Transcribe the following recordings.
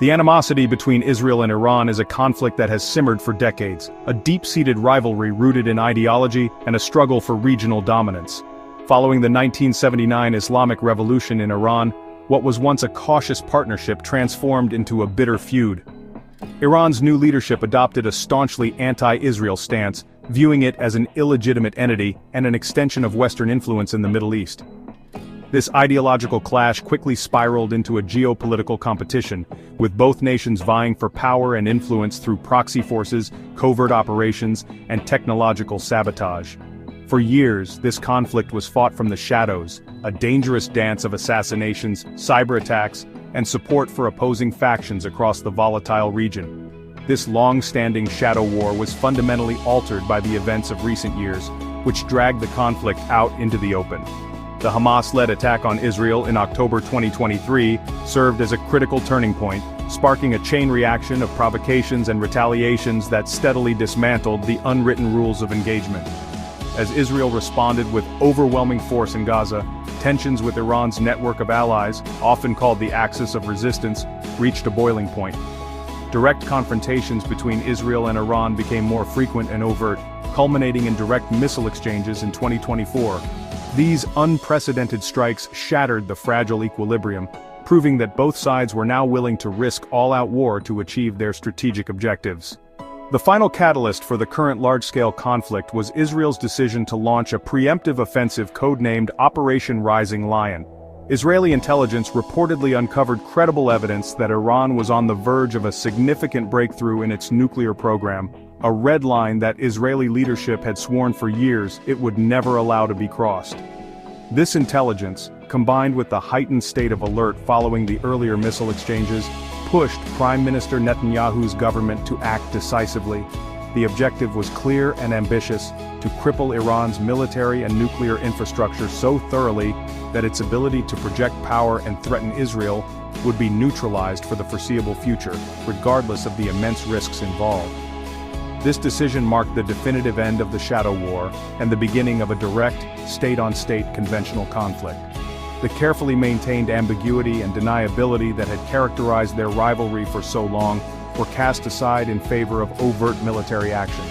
The animosity between Israel and Iran is a conflict that has simmered for decades, a deep-seated rivalry rooted in ideology and a struggle for regional dominance. Following the 1979 Islamic Revolution in Iran, what was once a cautious partnership transformed into a bitter feud. Iran's new leadership adopted a staunchly anti-Israel stance, viewing it as an illegitimate entity and an extension of Western influence in the Middle East. This ideological clash quickly spiraled into a geopolitical competition, with both nations vying for power and influence through proxy forces, covert operations, and technological sabotage. For years, this conflict was fought from the shadows, a dangerous dance of assassinations, cyber attacks, and support for opposing factions across the volatile region. This long-standing shadow war was fundamentally altered by the events of recent years, which dragged the conflict out into the open. The Hamas-led attack on Israel in October 2023 served as a critical turning point, sparking a chain reaction of provocations and retaliations that steadily dismantled the unwritten rules of engagement. As Israel responded with overwhelming force in Gaza, tensions with Iran's network of allies, often called the Axis of Resistance, reached a boiling point. Direct confrontations between Israel and Iran became more frequent and overt, culminating in direct missile exchanges in 2024. These unprecedented strikes shattered the fragile equilibrium, proving that both sides were now willing to risk all-out war to achieve their strategic objectives. The final catalyst for the current large-scale conflict was Israel's decision to launch a preemptive offensive codenamed Operation Rising Lion. Israeli intelligence reportedly uncovered credible evidence that Iran was on the verge of a significant breakthrough in its nuclear program, a red line that Israeli leadership had sworn for years it would never allow to be crossed. This intelligence, combined with the heightened state of alert following the earlier missile exchanges, pushed Prime Minister Netanyahu's government to act decisively. The objective was clear and ambitious: to cripple Iran's military and nuclear infrastructure so thoroughly that its ability to project power and threaten Israel would be neutralized for the foreseeable future, regardless of the immense risks involved. This decision marked the definitive end of the shadow war and the beginning of a direct, state-on-state conventional conflict. The carefully maintained ambiguity and deniability that had characterized their rivalry for so long were cast aside in favor of overt military action.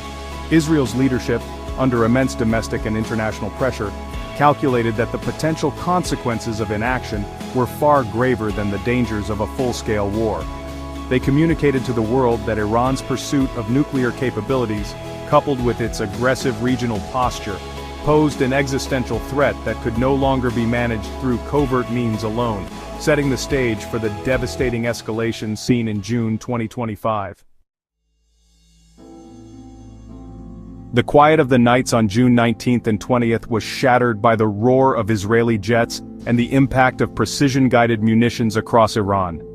Israel's leadership, under immense domestic and international pressure, calculated that the potential consequences of inaction were far graver than the dangers of a full-scale war. They communicated to the world that Iran's pursuit of nuclear capabilities, coupled with its aggressive regional posture, posed an existential threat that could no longer be managed through covert means alone, setting the stage for the devastating escalation seen in June 2025. The quiet of the nights on June 19th and 20th was shattered by the roar of Israeli jets and the impact of precision-guided munitions across Iran.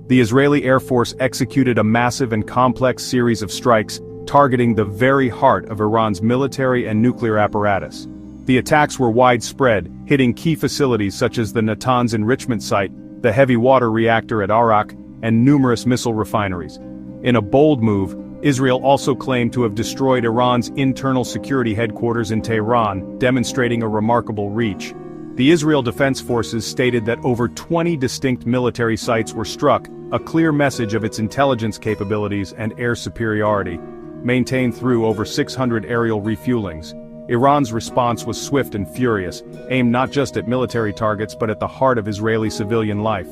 The Israeli Air Force executed a massive and complex series of strikes, targeting the very heart of Iran's military and nuclear apparatus. The attacks were widespread, hitting key facilities such as the Natanz enrichment site, the heavy water reactor at Arak, and numerous missile refineries. In a bold move, Israel also claimed to have destroyed Iran's internal security headquarters in Tehran, demonstrating a remarkable reach. The Israel Defense Forces stated that over 20 distinct military sites were struck, a clear message of its intelligence capabilities and air superiority, maintained through over 600 aerial refuelings. Iran's response was swift and furious, aimed not just at military targets but at the heart of Israeli civilian life.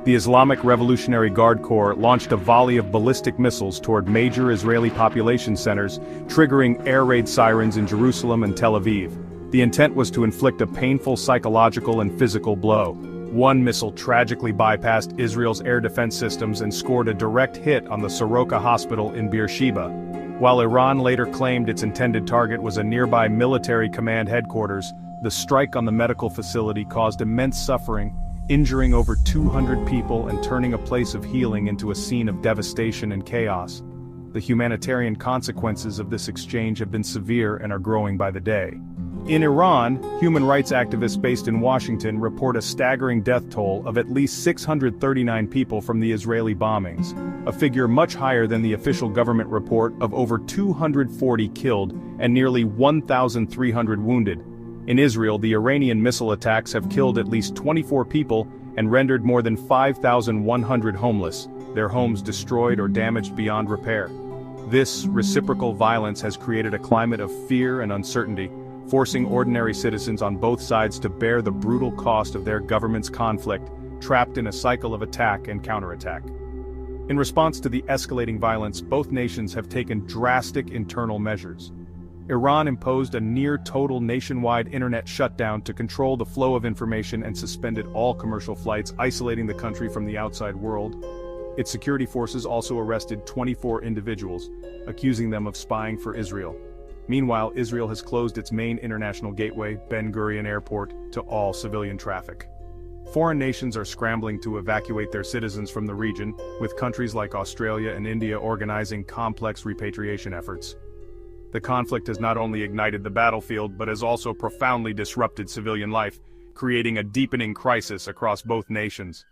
The Islamic Revolutionary Guard Corps launched a volley of ballistic missiles toward major Israeli population centers, triggering air raid sirens in Jerusalem and Tel Aviv. The intent was to inflict a painful psychological and physical blow. One missile tragically bypassed Israel's air defense systems and scored a direct hit on the Soroka hospital in Beersheba. While Iran later claimed its intended target was a nearby military command headquarters, the strike on the medical facility caused immense suffering, injuring over 200 people and turning a place of healing into a scene of devastation and chaos. The humanitarian consequences of this exchange have been severe and are growing by the day. In Iran, human rights activists based in Washington report a staggering death toll of at least 639 people from the Israeli bombings, a figure much higher than the official government report of over 240 killed and nearly 1,300 wounded. In Israel, the Iranian missile attacks have killed at least 24 people and rendered more than 5,100 homeless. their homes destroyed or damaged beyond repair. This reciprocal violence has created a climate of fear and uncertainty, forcing ordinary citizens on both sides to bear the brutal cost of their government's conflict, trapped in a cycle of attack and counterattack. In response to the escalating violence, both nations have taken drastic internal measures. Iran imposed a near-total nationwide internet shutdown to control the flow of information and suspended all commercial flights, isolating the country from the outside world. Its security forces also arrested 24 individuals, accusing them of spying for Israel. Meanwhile, Israel has closed its main international gateway, Ben Gurion Airport, to all civilian traffic. Foreign nations are scrambling to evacuate their citizens from the region, with countries like Australia and India organizing complex repatriation efforts. The conflict has not only ignited the battlefield but has also profoundly disrupted civilian life, creating a deepening crisis across both nations.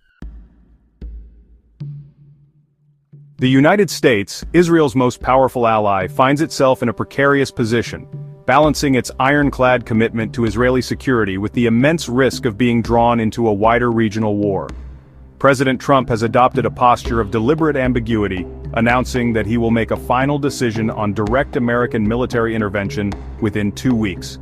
The United States, Israel's most powerful ally, finds itself in a precarious position, balancing its ironclad commitment to Israeli security with the immense risk of being drawn into a wider regional war. President Trump has adopted a posture of deliberate ambiguity, announcing that he will make a final decision on direct American military intervention within 2 weeks.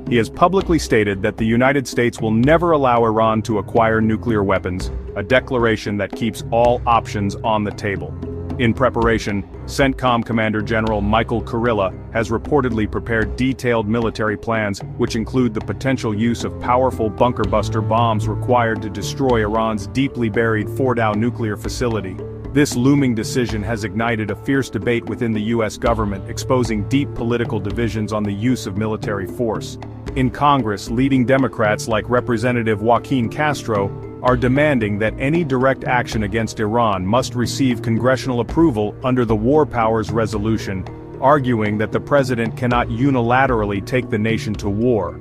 He has publicly stated that the United States will never allow Iran to acquire nuclear weapons, a declaration that keeps all options on the table. In preparation, CENTCOM Commander General Michael Kurilla has reportedly prepared detailed military plans which include the potential use of powerful bunker-buster bombs required to destroy Iran's deeply buried Fordow nuclear facility. This looming decision has ignited a fierce debate within the U.S. government, exposing deep political divisions on the use of military force. In Congress, leading Democrats like Representative Joaquin Castro are demanding that any direct action against Iran must receive congressional approval under the War Powers Resolution, arguing that the president cannot unilaterally take the nation to war.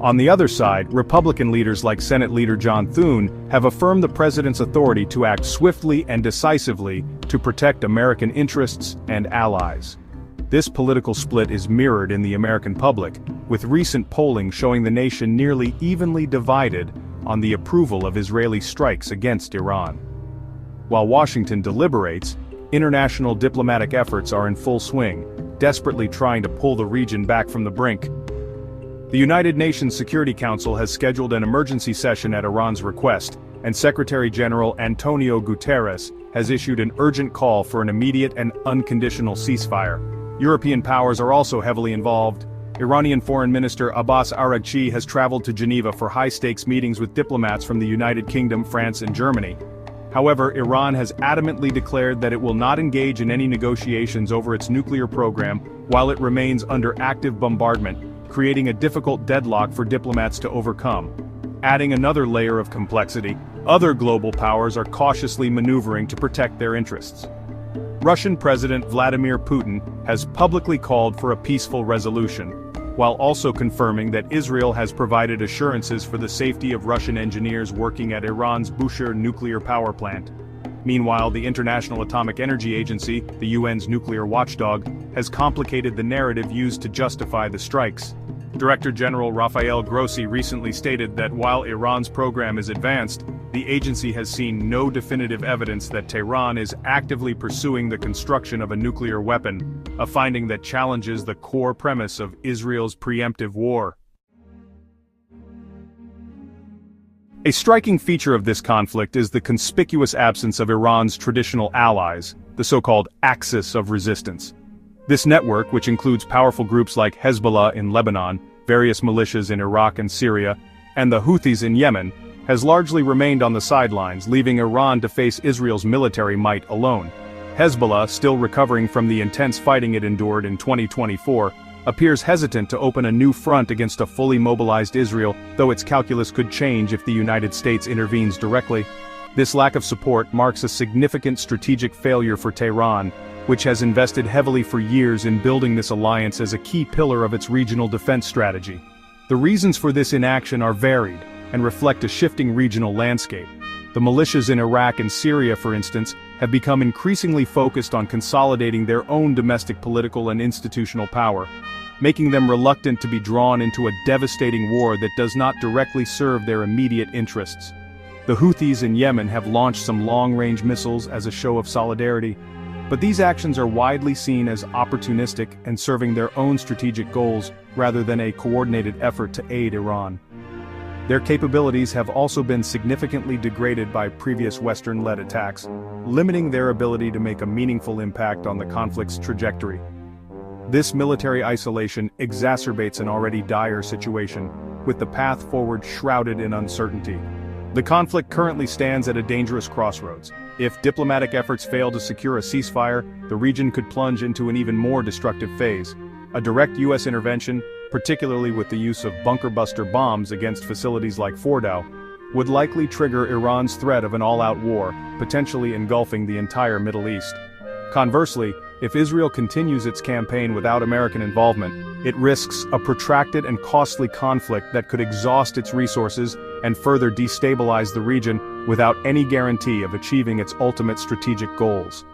On the other side, Republican leaders like Senate Leader John Thune have affirmed the president's authority to act swiftly and decisively to protect American interests and allies. This political split is mirrored in the American public, with recent polling showing the nation nearly evenly divided on the approval of Israeli strikes against Iran. While Washington deliberates, international diplomatic efforts are in full swing, desperately trying to pull the region back from the brink. The United Nations Security Council has scheduled an emergency session at Iran's request, and Secretary General Antonio Guterres has issued an urgent call for an immediate and unconditional ceasefire. European powers are also heavily involved. Iranian Foreign Minister Abbas Araghchi has traveled to Geneva for high-stakes meetings with diplomats from the United Kingdom, France, and Germany. However, Iran has adamantly declared that it will not engage in any negotiations over its nuclear program while it remains under active bombardment, creating a difficult deadlock for diplomats to overcome. Adding another layer of complexity, other global powers are cautiously maneuvering to protect their interests. Russian President Vladimir Putin has publicly called for a peaceful resolution, while also confirming that Israel has provided assurances for the safety of Russian engineers working at Iran's Bushehr nuclear power plant. Meanwhile, the International Atomic Energy Agency, the UN's nuclear watchdog, has complicated the narrative used to justify the strikes. Director General Rafael Grossi recently stated that while Iran's program is advanced, the agency has seen no definitive evidence that Tehran is actively pursuing the construction of a nuclear weapon, a finding that challenges the core premise of Israel's preemptive war. A striking feature of this conflict is the conspicuous absence of Iran's traditional allies, the so-called axis of resistance. This network, which includes powerful groups like Hezbollah in Lebanon, various militias in Iraq and Syria, and the Houthis in Yemen, has largely remained on the sidelines, leaving Iran to face Israel's military might alone. Hezbollah, still recovering from the intense fighting it endured in 2024, appears hesitant to open a new front against a fully mobilized Israel, though its calculus could change if the United States intervenes directly. This lack of support marks a significant strategic failure for Tehran, which has invested heavily for years in building this alliance as a key pillar of its regional defense strategy. The reasons for this inaction are varied, and reflect a shifting regional landscape. The militias in Iraq and Syria, for instance, have become increasingly focused on consolidating their own domestic political and institutional power, making them reluctant to be drawn into a devastating war that does not directly serve their immediate interests. The Houthis in Yemen have launched some long-range missiles as a show of solidarity, but these actions are widely seen as opportunistic and serving their own strategic goals rather than a coordinated effort to aid Iran. Their capabilities have also been significantly degraded by previous Western-led attacks, limiting their ability to make a meaningful impact on the conflict's trajectory. This military isolation exacerbates an already dire situation, with the path forward shrouded in uncertainty. The conflict currently stands at a dangerous crossroads. If diplomatic efforts fail to secure a ceasefire, the region could plunge into an even more destructive phase. A direct U.S. intervention, particularly with the use of bunker-buster bombs against facilities like Fordow, would likely trigger Iran's threat of an all-out war, potentially engulfing the entire Middle East. Conversely, if Israel continues its campaign without American involvement, it risks a protracted and costly conflict that could exhaust its resources and further destabilize the region without any guarantee of achieving its ultimate strategic goals.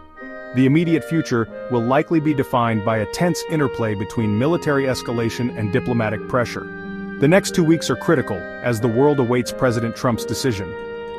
The immediate future will likely be defined by a tense interplay between military escalation and diplomatic pressure. The next 2 weeks are critical, as the world awaits President Trump's decision.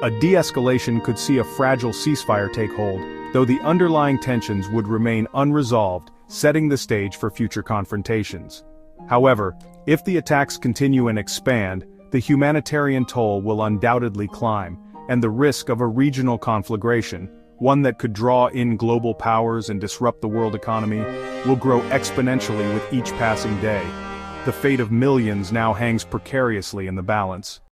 A de-escalation could see a fragile ceasefire take hold, though the underlying tensions would remain unresolved, setting the stage for future confrontations. However, if the attacks continue and expand, the humanitarian toll will undoubtedly climb, and the risk of a regional conflagration, one that could draw in global powers and disrupt the world economy, will grow exponentially with each passing day. The fate of millions now hangs precariously in the balance.